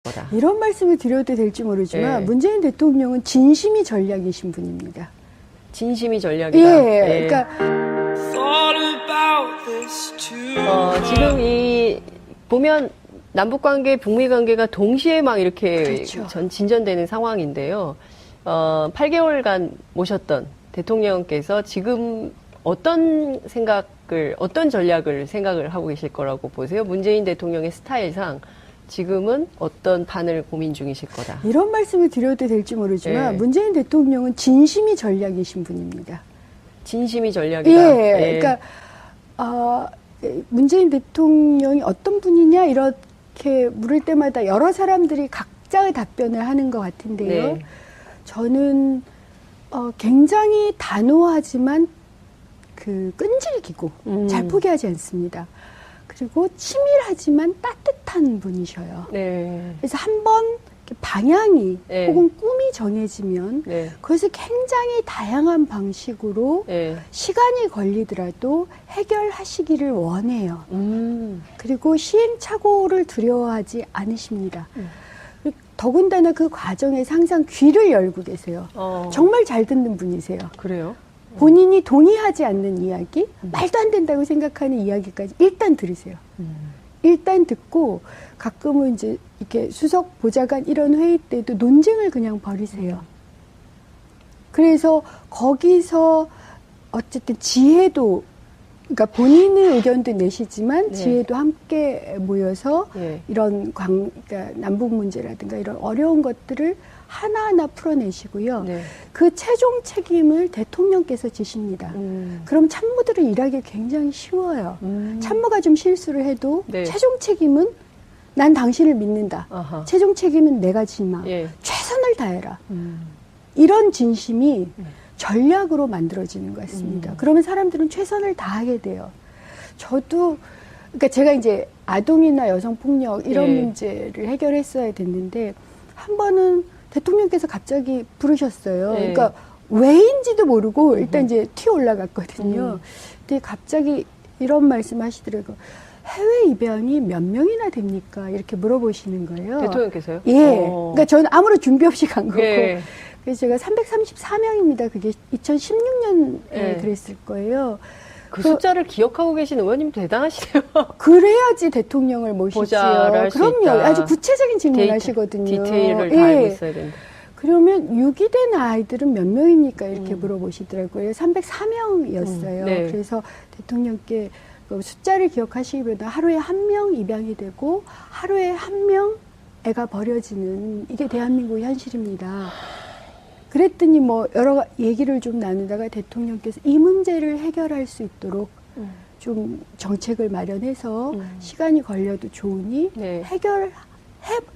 거다. 이런 말씀을 드려도 될지 모르지만 예. 문재인 대통령은 진심이 전략이신 분입니다. 진심이 전략이다. 예, 그러니까 지금 이 보면 남북 관계, 북미 관계가 동시에 막 이렇게 그렇죠. 진전되는 상황인데요. 8개월간 모셨던 대통령께서 지금 어떤 전략을 생각을 하고 계실 거라고 보세요? 문재인 대통령의 스타일상 지금은 어떤 판을 고민 중이실 거다. 이런 말씀을 드려도 될지 모르지만 예. 문재인 대통령은 진심이 전략이신 분입니다. 진심이 전략이다. 예, 그러니까 문재인 대통령이 어떤 분이냐 이렇게 물을 때마다 여러 사람들이 각자의 답변을 하는 것 같은데요. 네. 저는 굉장히 단호하지만 끈질기고 잘 포기하지 않습니다. 그리고 치밀하지만 따뜻한 분이셔요. 네. 그래서 한번 방향이 네. 혹은 꿈이 정해지면 네. 그것을 굉장히 다양한 방식으로 네. 시간이 걸리더라도 해결하시기를 원해요. 그리고 시행착오를 두려워하지 않으십니다. 더군다나 그 과정에서 항상 귀를 열고 계세요. 정말 잘 듣는 분이세요. 그래요? 본인이 동의하지 않는 이야기, 말도 안 된다고 생각하는 이야기까지 일단 들으세요. 일단 듣고 가끔은 이제 이렇게 수석 보좌관 이런 회의 때도 논쟁을 그냥 벌이세요. 그래서 거기서 어쨌든 지혜도, 그러니까 본인의 의견도 내시지만 네. 지혜도 함께 모여서 네. 이런 그러니까 남북 문제라든가 이런 어려운 것들을 하나하나 풀어내시고요. 네. 그 최종 책임을 대통령께서 지십니다. 그럼 참모들은 일하기 굉장히 쉬워요. 참모가 좀 실수를 해도 네. 최종 책임은 난 당신을 믿는다. 아하. 최종 책임은 내가 지마. 예. 최선을 다해라. 이런 진심이 전략으로 만들어지는 것 같습니다. 그러면 사람들은 최선을 다하게 돼요. 저도 그러니까 제가 이제 아동이나 여성 폭력 이런 예. 문제를 해결했어야 됐는데 한 번은 대통령께서 갑자기 부르셨어요. 네. 그러니까 왜인지도 모르고 일단 이제 튀어 올라갔거든요. 근데 갑자기 이런 말씀 하시더라고요. 해외 입양이 몇 명이나 됩니까? 이렇게 물어보시는 거예요. 대통령께서요? 예. 그러니까 저는 아무런 준비 없이 간 거고. 예. 그래서 제가 334명입니다. 그게 2016년에 예. 그랬을 거예요. 그 숫자를 기억하고 계신 의원님 대단하시네요. 그래야지 대통령을 모시지요. 보좌를 할수 그럼요. 있다. 아주 구체적인 질문 하시거든요. 디테일을 다 알고 있어야 된다. 그러면 유기된 아이들은 몇 명입니까? 이렇게 물어보시더라고요. 304명이었어요. 네. 그래서 대통령께 그 숫자를 기억하시기보다 하루에 한 명 입양이 되고 하루에 한 명 애가 버려지는 이게 대한민국의 현실입니다. 그랬더니 뭐 여러 얘기를 좀 나누다가 대통령께서 이 문제를 해결할 수 있도록 좀 정책을 마련해서 시간이 걸려도 좋으니 네. 해결해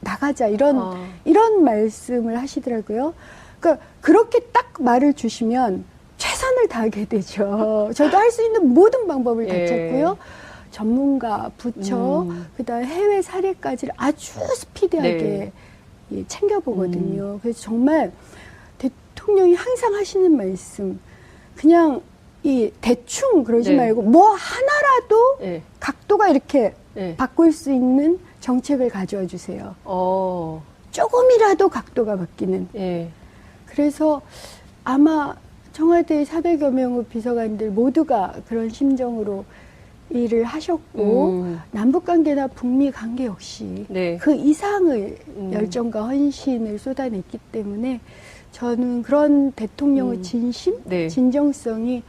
나가자 이런 말씀을 하시더라고요. 그러니까 그렇게 딱 말을 주시면 최선을 다하게 되죠. 저도 할 수 있는 모든 방법을 다 예. 찾고요. 전문가, 부처, 그다음에 해외 사례까지를 아주 스피디하게 예, 챙겨보거든요. 그래서 정말 대통령이 항상 하시는 말씀, 그냥 이 대충 그러지 네. 말고 뭐 하나라도 예. 각도가 이렇게 예. 바꿀 수 있는 정책을 가져와 주세요. 조금이라도 각도가 바뀌는. 예. 그래서 아마 청와대 400여 명의 비서관들 모두가 그런 심정으로 일을 하셨고 남북관계나 북미관계 역시 네. 그 이상의 열정과 헌신을 쏟아냈기 때문에 저는 그런 대통령의 진심, 네. 진정성이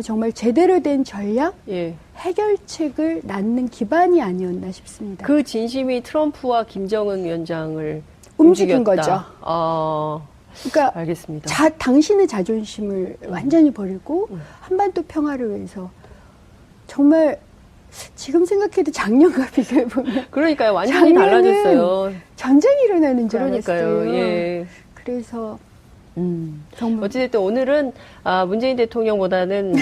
정말 제대로 된 전략, 예. 해결책을 낳는 기반이 아니었나 싶습니다. 그 진심이 트럼프와 김정은 위원장을 움직인 움직였다. 거죠. 그러니까 알겠습니다. 당신의 자존심을 완전히 버리고 한반도 평화를 위해서 정말 지금 생각해도 작년과 비교해보면 그러니까요. 완전히 달라졌어요. 전쟁이 일어나는 줄 그러니까요. 알았어요. 예. 그래서 정말 어찌됐든 오늘은 문재인 대통령보다는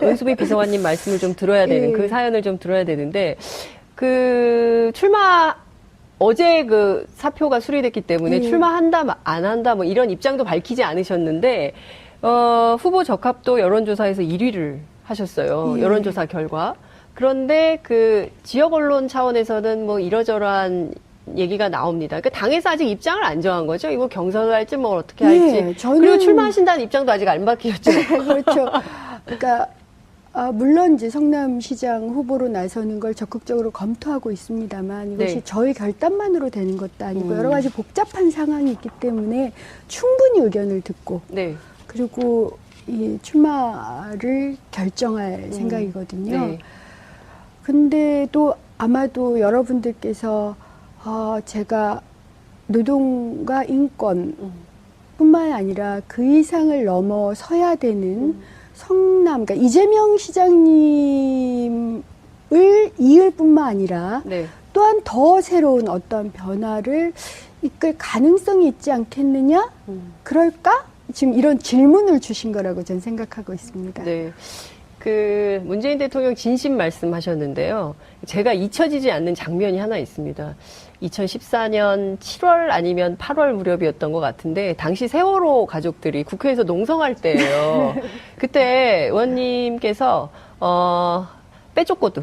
은수미 비서관님 말씀을 좀 들어야 되는 예. 그 사연을 좀 들어야 되는데 어제 그 사표가 수리됐기 때문에 예. 출마한다 안 한다 뭐 이런 입장도 밝히지 않으셨는데 후보 적합도 여론조사에서 1위를 하셨어요. 예. 여론조사 결과. 그런데 그 지역 언론 차원에서는 뭐 이러저러한 얘기가 나옵니다. 그러니까 당에서 아직 입장을 안 정한 거죠. 이거 경선을 할지 뭐 어떻게 할지. 예, 저는 그리고 출마하신다는 입장도 아직 안 바뀌었죠. 그렇죠. 그러니까 물론 이제 성남시장 후보로 나서는 걸 적극적으로 검토하고 있습니다만 이것이 네. 저희 결단만으로 되는 것도 아니고 여러 가지 복잡한 상황이 있기 때문에 충분히 의견을 듣고 네. 그리고 이 출마를 결정할 생각이거든요. 네. 근데 또 아마도 여러분들께서 제가 노동과 인권 뿐만 아니라 그 이상을 넘어서야 되는 성남, 그러니까 이재명 시장님을 이을 뿐만 아니라 네. 또한 더 새로운 어떤 변화를 이끌 가능성이 있지 않겠느냐? 그럴까? 지금 이런 질문을 주신 거라고 저는 생각하고 있습니다. 네. 문재인 대통령 진심 말씀하셨는데요. 제가 잊혀지지 않는 장면이 하나 있습니다. 2014년 7월 아니면 8월 무렵이었던 것 같은데, 당시 세월호 가족들이 국회에서 농성할 때예요. 그때 의원님께서, 빼쪽고두.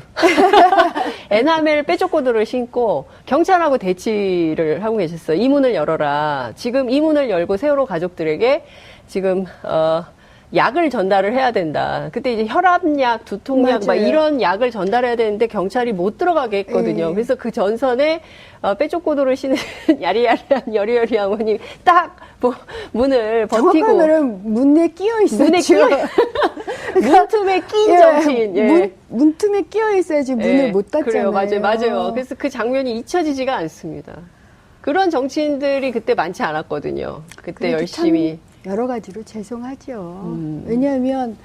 에나멜 빼쪽고두를 신고 경찰하고 대치를 하고 계셨어요. 이 문을 열어라. 지금 이 문을 열고 세월호 가족들에게 지금, 약을 전달을 해야 된다. 그때 이제 혈압약, 두통약, 막 맞아요. 이런 약을 전달해야 되는데 경찰이 못 들어가게 했거든요. 예. 그래서 그 전선에 빼쪽고도를 신은 야리야리한 여리여리 어머님 딱 문을 버티고 정확한 말은 문에 끼어 있었죠. 문에 문틈에 낀 정치인. 예. 문틈에 끼어 있어야지 문을 예, 못 닫잖아요. 그래요, 맞아요. 그래서 그 장면이 잊혀지지가 않습니다. 그런 정치인들이 그때 많지 않았거든요. 그때 그래도 열심히. 참 여러 가지로 죄송하죠. 왜냐하면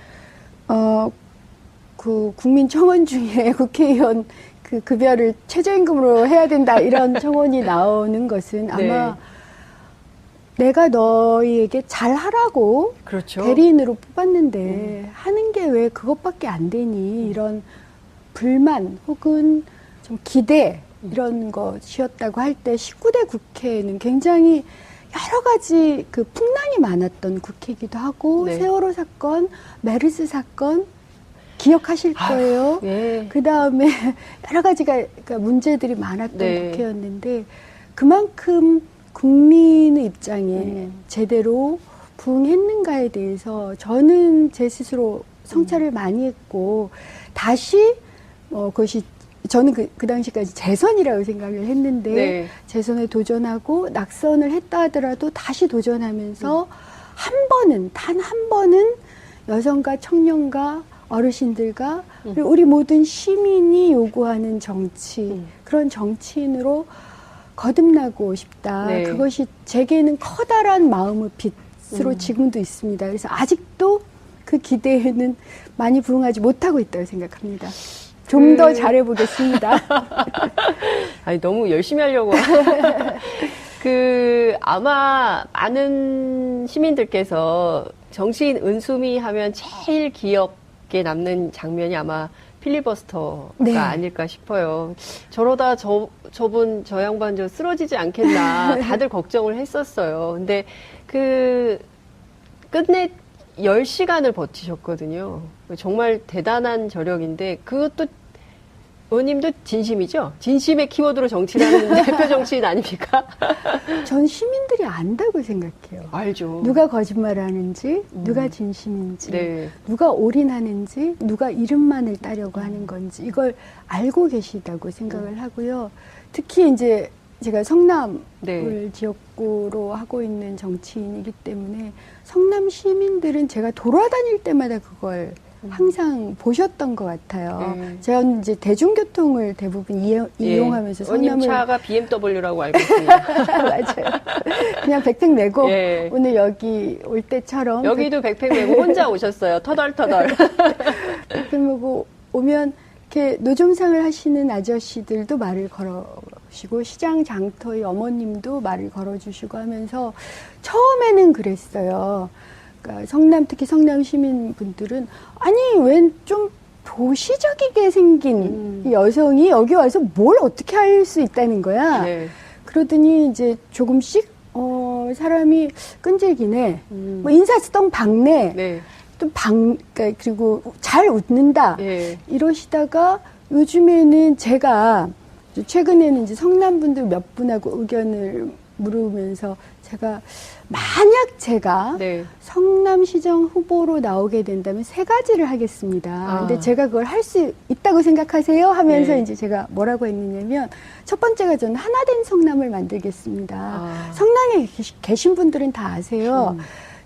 그 국민 청원 중에 국회의원 그 급여를 최저임금으로 해야 된다 이런 청원이 나오는 것은 아마 내가 너희에게 잘하라고 그렇죠. 대리인으로 뽑았는데 하는 게 왜 그것밖에 안 되니 이런 불만 혹은 좀 기대 이런 것이었다고 할 때 19대 국회는 굉장히 여러 가지 그 풍랑이 많았던 국회이기도 하고 네. 세월호 사건, 메르스 사건 기억하실 거예요. 예. 그 다음에 여러 가지가 그러니까 문제들이 많았던 네. 국회였는데 그만큼 국민의 입장에 제대로 부응했는가에 대해서 저는 제 스스로 성찰을 많이 했고 다시 그것이 저는 그 당시까지 재선이라고 생각을 했는데 네. 재선에 도전하고 낙선을 했다 하더라도 다시 도전하면서 한 번은 단 한 번은 여성과 청년과 어르신들과 그리고 우리 모든 시민이 요구하는 정치 그런 정치인으로 거듭나고 싶다. 네. 그것이 제게는 커다란 마음의 빛으로 지금도 있습니다. 그래서 아직도 그 기대에는 많이 부응하지 못하고 있다고 생각합니다. 좀 더 잘해보겠습니다. 아니, 너무 열심히 하려고. 아마 많은 시민들께서 정치인 은수미 하면 제일 기억에 남는 장면이 아마 필리버스터가 네. 아닐까 싶어요. 저러다 저분, 저 양반 저 쓰러지지 않겠나 다들 걱정을 했었어요. 근데 끝내 10시간을 버티셨거든요. 정말 대단한 저력인데 그것도 의원님도 진심이죠? 진심의 키워드로 정치를 하는 대표 정치인 아닙니까? 전 시민들이 안다고 생각해요. 알죠. 누가 거짓말하는지, 누가 진심인지, 네. 누가 올인하는지, 누가 이름만을 따려고 하는 건지 이걸 알고 계시다고 생각을 하고요. 특히 이제 제가 성남을 네. 지역구로 하고 있는 정치인이기 때문에 성남 시민들은 제가 돌아다닐 때마다 그걸 항상 보셨던 것 같아요. 제가 이제 대중교통을 대부분 이용하면서 의원님 성남을 차가 BMW라고 알고 있습니다. 맞아요. 그냥 백팩 메고 예. 오늘 여기 올 때처럼 여기도 백팩 메고 혼자 오셨어요. 터덜터덜. 백팩 메고 오면 이렇게 노점상을 하시는 아저씨들도 말을 걸어주시고 시장 장터의 어머님도 말을 걸어주시고 하면서 처음에는 그랬어요. 그러니까 특히 성남 시민분들은 아니 웬 좀 도시적이게 생긴 이 여성이 여기 와서 뭘 어떻게 할 수 있다는 거야. 네. 그러더니 이제 조금씩 사람이 끈질기네. 뭐 인사성 박네. 네. 또 그러니까 그리고 잘 웃는다. 예. 이러시다가 요즘에는 제가 최근에는 이제 성남분들 몇 분하고 의견을 물으면서 제가 만약 제가 네. 성남시장 후보로 나오게 된다면 3가지를 하겠습니다. 근데 제가 그걸 할 수 있다고 생각하세요? 하면서 네. 이제 제가 뭐라고 했느냐면 첫 번째가 저는 하나된 성남을 만들겠습니다. 성남에 계신 분들은 다 아세요.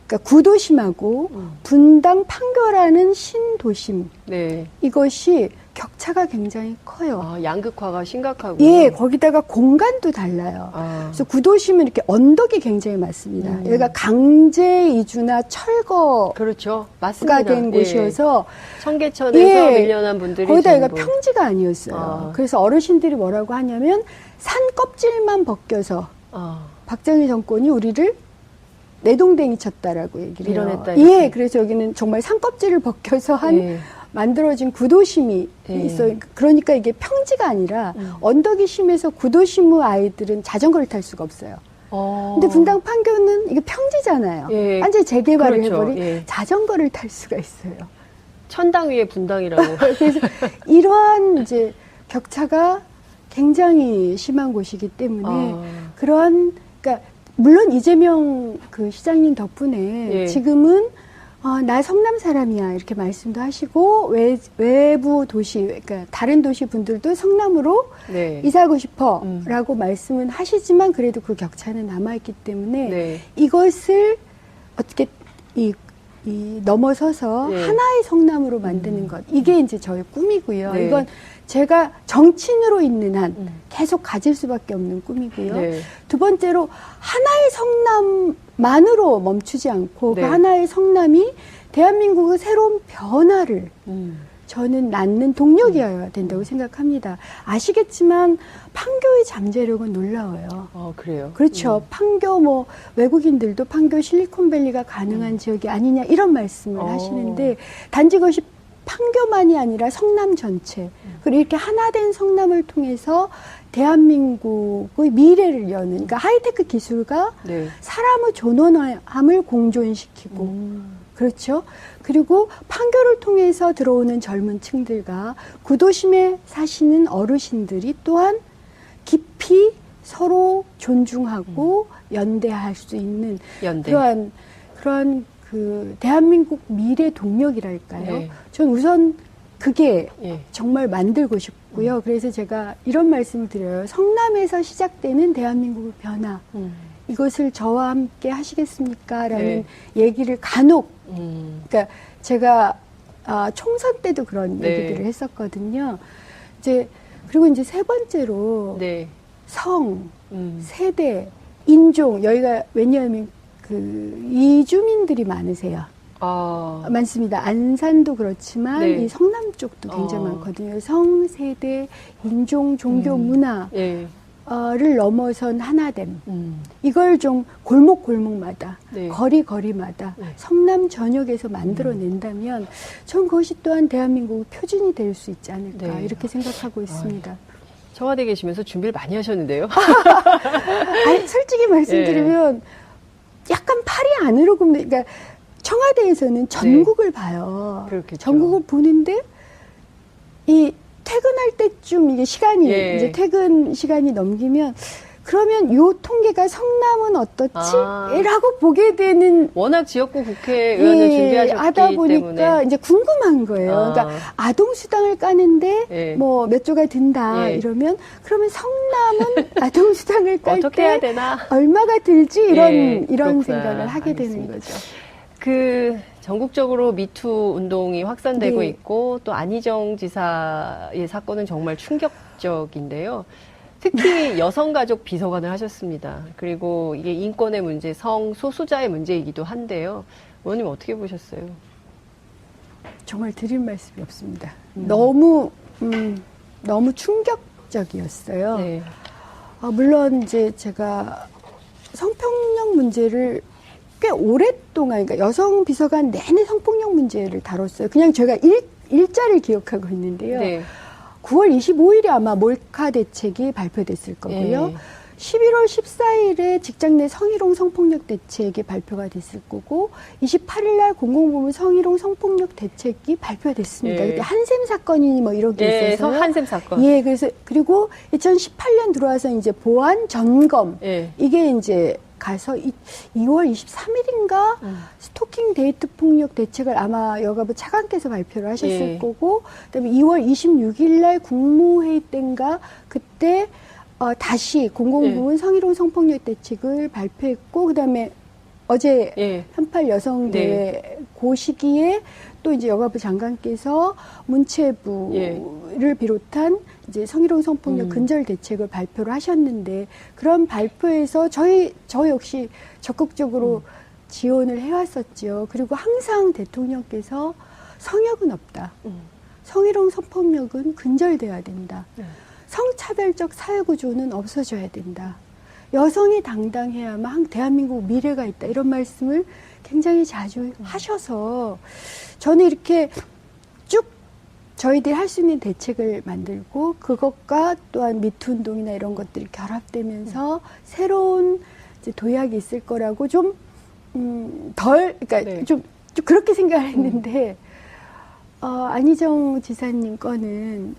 그러니까 구도심하고 분당 판교라는 신도심. 네. 이것이 격차가 굉장히 커요. 아, 양극화가 심각하고. 예, 거기다가 공간도 달라요. 그래서 구도심은 이렇게 언덕이 굉장히 많습니다. 여기가 강제 이주나 철거가 그렇죠. 맞습니다. 된 곳이어서 청계천에서 예, 밀려난 분들이 거기다 여기가 전부. 평지가 아니었어요. 그래서 어르신들이 뭐라고 하냐면 산 껍질만 벗겨서 박정희 정권이 우리를 내동댕이 쳤다라고 얘기를 해요. 밀어냈다, 이렇게. 예, 그래서 여기는 정말 산 껍질을 벗겨서 한 예. 만들어진 구도심이 예. 있어요. 그러니까 이게 평지가 아니라 언덕이 심해서 구도심의 아이들은 자전거를 탈 수가 없어요. 근데 분당 판교는 이게 평지잖아요. 예. 완전히 재개발을 그렇죠. 해버린 예. 자전거를 탈 수가 있어요. 천당 위에 분당이라고. 그래서 이러한 이제 격차가 굉장히 심한 곳이기 때문에 그러한, 그러니까 물론 이재명 그 시장님 덕분에 예. 지금은 나 성남 사람이야 이렇게 말씀도 하시고 외부 도시, 그러니까 다른 도시 분들도 성남으로 네. 이사하고 싶어라고 말씀은 하시지만 그래도 그 격차는 남아있기 때문에 네. 이것을 어떻게 이 넘어서서 네. 하나의 성남으로 만드는 것, 이게 이제 저의 꿈이고요. 네. 이건 제가 정치인으로 있는 한 계속 가질 수밖에 없는 꿈이고요. 네. 두 번째로 하나의 성남만으로 멈추지 않고 네. 그 하나의 성남이 대한민국의 새로운 변화를 저는 낳는 동력이어야 된다고 생각합니다. 아시겠지만 판교의 잠재력은 놀라워요. 그래요. 그렇죠. 판교 뭐 외국인들도 판교 실리콘밸리가 가능한 지역이 아니냐 이런 말씀을 하시는데 단지 그것이 판교만이 아니라 성남 전체 그리고 이렇게 하나된 성남을 통해서 대한민국의 미래를 여는, 그러니까 하이테크 기술과 네. 사람의 존엄함을 공존시키고 그렇죠. 그리고 판교를 통해서 들어오는 젊은 층들과 구도심에 사시는 어르신들이 또한 깊이 서로 존중하고 연대할 수 있는 연대. 그러한 그 대한민국 미래 동력이랄까요. 네. 전 우선 그게 예. 정말 만들고 싶고요. 그래서 제가 이런 말씀을 드려요. 성남에서 시작되는 대한민국의 변화. 이것을 저와 함께 하시겠습니까? 라는 얘기를 간혹, 그러니까 제가 총선 때도 그런 네. 얘기들을 했었거든요. 그리고 이제 세 번째로 네. 성, 세대, 인종, 여기가 왜냐하면 이주민들이 많으세요. 많습니다. 안산도 그렇지만 네. 이 성남 쪽도 굉장히 많거든요. 성, 세대, 인종, 종교, 문화. 예. 를 넘어선 하나됨. 이걸 좀 골목골목마다, 네. 거리거리마다 네. 성남 전역에서 만들어낸다면 전 그것이 또한 대한민국의 표준이 될 수 있지 않을까 네. 이렇게 생각하고 있습니다. 청와대 계시면서 준비를 많이 하셨는데요. 아니, 솔직히 말씀드리면 약간 팔이 안으로 굽는, 그러니까 청와대에서는 전국을 봐요. 그렇겠죠. 전국을 보는데 이 퇴근할 때쯤 이게 시간이 예. 이제 퇴근 시간이 넘기면 그러면 요 통계가 성남은 어떻지? 라고 보게 되는 워낙 지역구 국회의원을 준비하셨기 하다 보니까 때문에 이제 궁금한 거예요. 그러니까 아동수당을 까는데 예. 뭐 몇 조가 든다 예. 이러면 그러면 성남은 아동수당을 깔 어떻게 해야 때 되나? 얼마가 들지 이런 그렇구나. 생각을 하게 되는 알겠습니다. 거죠. 전국적으로 미투 운동이 확산되고 네. 있고 또 안희정 지사의 사건은 정말 충격적인데요. 특히 여성가족 비서관을 하셨습니다. 그리고 이게 인권의 문제, 성소수자의 문제이기도 한데요. 의원님 어떻게 보셨어요? 정말 드릴 말씀이 없습니다. 너무 충격적이었어요. 네. 물론 이제 제가 성폭력 문제를 꽤 오랫동안, 그러니까 여성 비서관 내내 성폭력 문제를 다뤘어요. 그냥 제가 일자를 기억하고 있는데요. 네. 9월 25일에 아마 몰카 대책이 발표됐을 거고요. 네. 11월 14일에 직장 내 성희롱 성폭력 대책이 발표가 됐을 거고 28일 날 공공부문 성희롱 성폭력 대책이 발표가 됐습니다. 예. 그때 한샘 사건이니 뭐 이런 게 예, 있어서요. 한샘 사건. 예, 그래서 그리고 2018년 들어와서 이제 보안 점검 예. 이게 이제 가서 2월 23일인가 스토킹 데이트 폭력 대책을 아마 여가부 차관께서 발표를 하셨을 예. 거고 그다음에 2월 26일 날 국무회의 때인가 그때 다시 공공부문 성희롱 성폭력 대책을 발표했고 그다음에 어제 예. 38 여성대회 그 시기에 또 이제 여가부 장관께서 문체부를 비롯한 이제 성희롱 성폭력 근절 대책을 발표를 하셨는데 그런 발표에서 저희 역시 적극적으로 지원을 해왔었죠. 그리고 항상 대통령께서 성역은 없다. 성희롱 성폭력은 근절돼야 된다. 성차별적 사회구조는 없어져야 된다. 여성이 당당해야만 대한민국 미래가 있다. 이런 말씀을 굉장히 자주 하셔서 저는 이렇게 쭉 저희들이 할 수 있는 대책을 만들고 그것과 또한 미투 운동이나 이런 것들이 결합되면서 새로운 이제 도약이 있을 거라고 좀 그러니까 네. 좀 그렇게 생각을 했는데 안희정 지사님 거는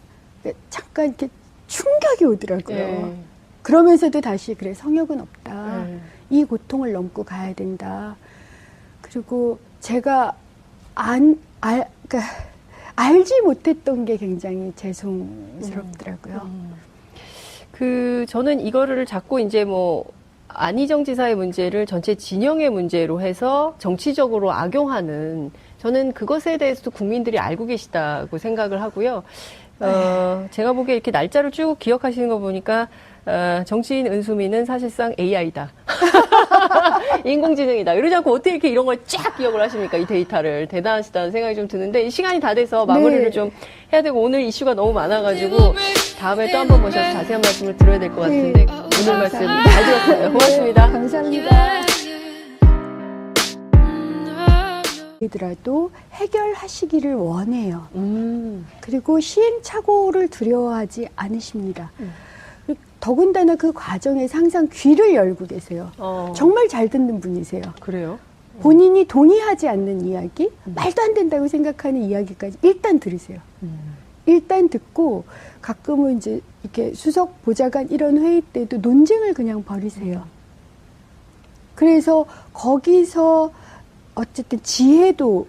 잠깐 이렇게 충격이 오더라고요. 예. 그러면서도 다시 그래 성역은 없다. 예. 이 고통을 넘고 가야 된다. 그리고 제가 그러니까 알지 못했던 게 굉장히 죄송스럽더라고요. 저는 이거를 자꾸 이제 안희정 지사의 문제를 전체 진영의 문제로 해서 정치적으로 악용하는 저는 그것에 대해서도 국민들이 알고 계시다고 생각을 하고요. 제가 보기에 이렇게 날짜를 쭉 기억하시는 거 보니까 정치인 은수미는 사실상 AI다. 인공지능이다. 이러지 않고 어떻게 이렇게 이런 걸 쫙 기억을 하십니까? 이 데이터를. 대단하시다는 생각이 좀 드는데 이 시간이 다 돼서 마무리를 네. 좀 해야 되고 오늘 이슈가 너무 많아가지고 다음에 또 한 번 모셔서 자세한 말씀을 들어야 될 것 같은데 오늘 말씀 잘 들었어요. 고맙습니다. 감사합니다. 이더라도 해결하시기를 원해요. 그리고 시행착오를 두려워하지 않으십니다. 더군다나 그 과정에서 항상 귀를 열고 계세요. 정말 잘 듣는 분이세요. 그래요? 본인이 동의하지 않는 이야기, 말도 안 된다고 생각하는 이야기까지 일단 들으세요. 일단 듣고 가끔은 이제 이렇게 수석 보좌관 이런 회의 때도 논쟁을 그냥 벌이세요. 그래서 거기서 어쨌든 지혜도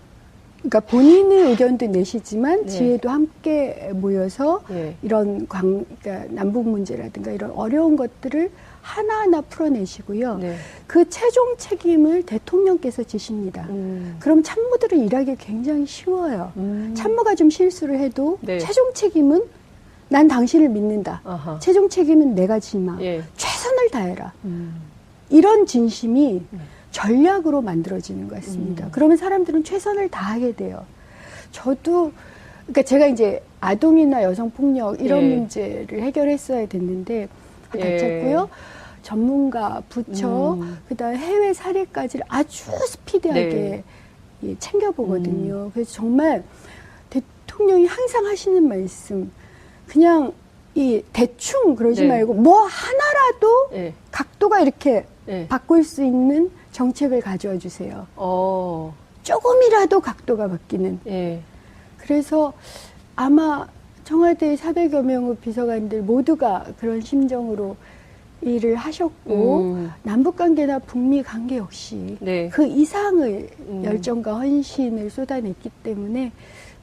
그러니까 본인의 의견도 내시지만 네. 지혜도 함께 모여서 네. 이런 그러니까 남북 문제라든가 이런 어려운 것들을 하나하나 풀어내시고요. 네. 그 최종 책임을 대통령께서 지십니다. 그럼 참모들은 일하기 굉장히 쉬워요. 참모가 좀 실수를 해도 네. 최종 책임은 난 당신을 믿는다. 아하. 최종 책임은 내가 지마. 예. 최선을 다해라. 이런 진심이 전략으로 만들어지는 것 같습니다. 그러면 사람들은 최선을 다하게 돼요. 저도 그러니까 제가 이제 아동이나 여성 폭력 이런 예. 문제를 해결했어야 됐는데 예. 다쳤고요. 전문가, 부처, 그다음 해외 사례까지를 아주 스피디하게 예, 챙겨보거든요. 그래서 정말 대통령이 항상 하시는 말씀, 그냥 이 대충 그러지 네. 말고 뭐 하나라도 예. 각도가 이렇게 예. 바꿀 수 있는 정책을 가져와 주세요. 조금이라도 각도가 바뀌는. 예. 그래서 아마 청와대 400여 명의 비서관들 모두가 그런 심정으로 일을 하셨고 남북관계나 북미관계 역시 네. 그 이상의 열정과 헌신을 쏟아냈기 때문에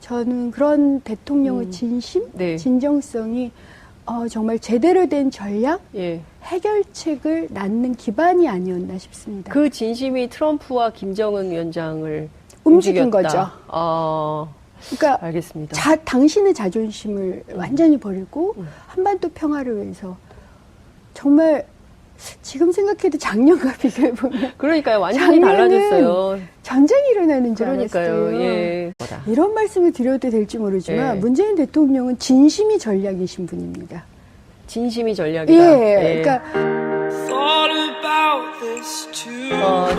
저는 그런 대통령의 진심, 네. 진정성이 정말 제대로 된 전략, 예. 해결책을 낳는 기반이 아니었나 싶습니다. 그 진심이 트럼프와 김정은 위원장을 움직인 움직였다. 거죠. 그러니까 알겠습니다. 당신의 자존심을 완전히 버리고 한반도 평화를 위해서 정말 지금 생각해도 작년과 비교해 보면 그러니까요. 완전히 작년은 달라졌어요. 전쟁이 일어나는 줄 그러니까요. 알았어요. 예. 이런 말씀을 드려도 될지 모르지만 예. 문재인 대통령은 진심이 전략이신 분입니다. 진심이 전략이다. 예, 그러니까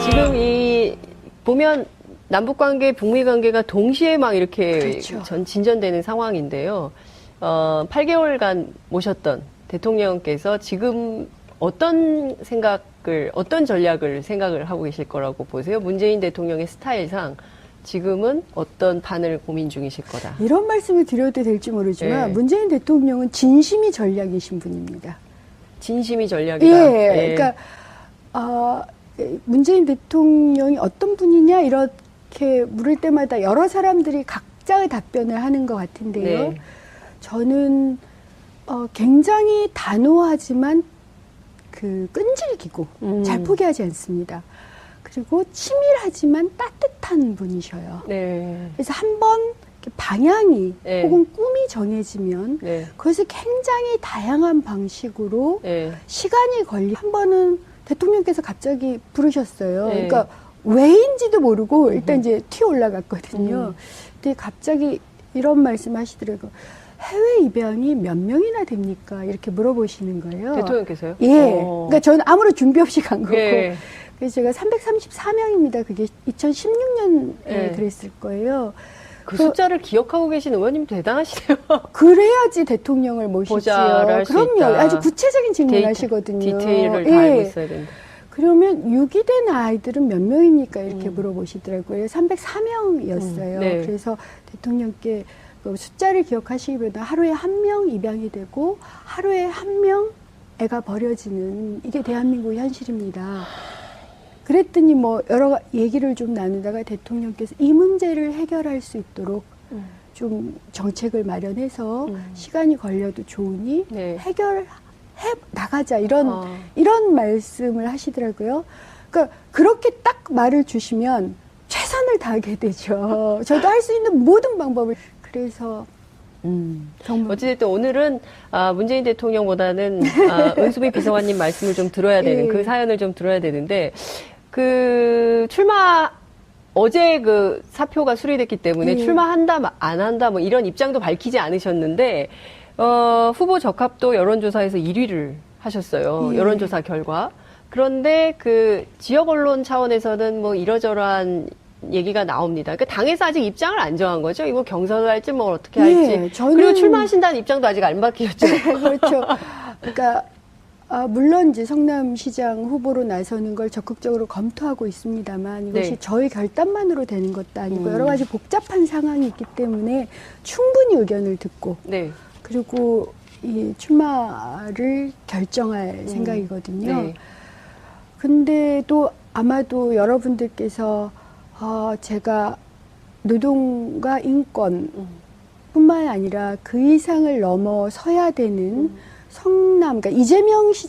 지금 보면 남북관계, 북미관계가 동시에 막 이렇게 그렇죠. 진전되는 상황인데요. 8개월간 모셨던 대통령께서 지금 어떤 어떤 전략을 생각을 하고 계실 거라고 보세요? 문재인 대통령의 스타일상 지금은 어떤 판을 고민 중이실 거다. 이런 말씀을 드려도 될지 모르지만 예. 문재인 대통령은 진심이 전략이신 분입니다. 진심이 전략이다. 예, 그러니까 문재인 대통령이 어떤 분이냐 이렇게 물을 때마다 여러 사람들이 각자의 답변을 하는 것 같은데요. 네. 저는 굉장히 단호하지만 끈질기고 잘 포기하지 않습니다. 그리고 치밀하지만 따뜻한 분이셔요. 네. 그래서 한번 방향이 네. 혹은 꿈이 정해지면 네. 그것을 굉장히 다양한 방식으로 네. 시간이 한 번은 대통령께서 갑자기 부르셨어요. 네. 그러니까 왜인지도 모르고 일단 이제 튀어 올라갔거든요. 근데 갑자기 이런 말씀 하시더라고요. 해외 입양이 몇 명이나 됩니까? 이렇게 물어보시는 거예요. 대통령께서요? 예. 그러니까 저는 아무런 준비 없이 간 거고. 예. 그래서 제가 334명입니다. 그게 2016년에 네. 그랬을 거예요. 그 숫자를 기억하고 계신 의원님 대단하시네요. 그래야지 대통령을 모시지요. 보좌를 할수 그럼요. 있다. 아주 구체적인 질문 하시거든요. 디테일을 다 알고 있어야 된다. 그러면 유기 된 아이들은 몇 명입니까? 이렇게 물어보시더라고요. 304명이었어요. 네. 그래서 대통령께 그 숫자를 기억하시기보다 하루에 한 명 입양이 되고 하루에 한 명 애가 버려지는 이게 대한민국의 현실입니다. 그랬더니 뭐 여러 얘기를 좀 나누다가 대통령께서 이 문제를 해결할 수 있도록 좀 정책을 마련해서 시간이 걸려도 좋으니 네. 해결해 나가자 이런 말씀을 하시더라고요. 그러니까 그렇게 딱 말을 주시면 최선을 다하게 되죠. 저도 할 수 있는 모든 방법을 그래서 정말 어찌됐든 오늘은 문재인 대통령보다는 은수미 비서관님 말씀을 좀 들어야 되는 예. 그 사연을 좀 들어야 되는데 어제 그 사표가 수리됐기 때문에 예. 출마한다 안 한다 뭐 이런 입장도 밝히지 않으셨는데 후보 적합도 여론조사에서 1위를 하셨어요. 예. 여론조사 결과. 그런데 그 지역 언론 차원에서는 뭐 이러저러한 얘기가 나옵니다. 그러니까 당에서 아직 입장을 안 정한 거죠. 이거 경선을 할지 뭐 어떻게 할지. 예, 저는 그리고 출마하신다는 입장도 아직 안 밝혀졌죠. 그렇죠. 그러니까 물론 이제 성남시장 후보로 나서는 걸 적극적으로 검토하고 있습니다만 이것이 네. 저희 결단만으로 되는 것도 아니고 여러 가지 복잡한 상황이 있기 때문에 충분히 의견을 듣고 네. 그리고 이 출마를 결정할 생각이거든요. 네. 근데 또 아마도 여러분들께서 제가 노동과 인권 뿐만 아니라 그 이상을 넘어서야 되는 성남, 그러니까 이재명 시장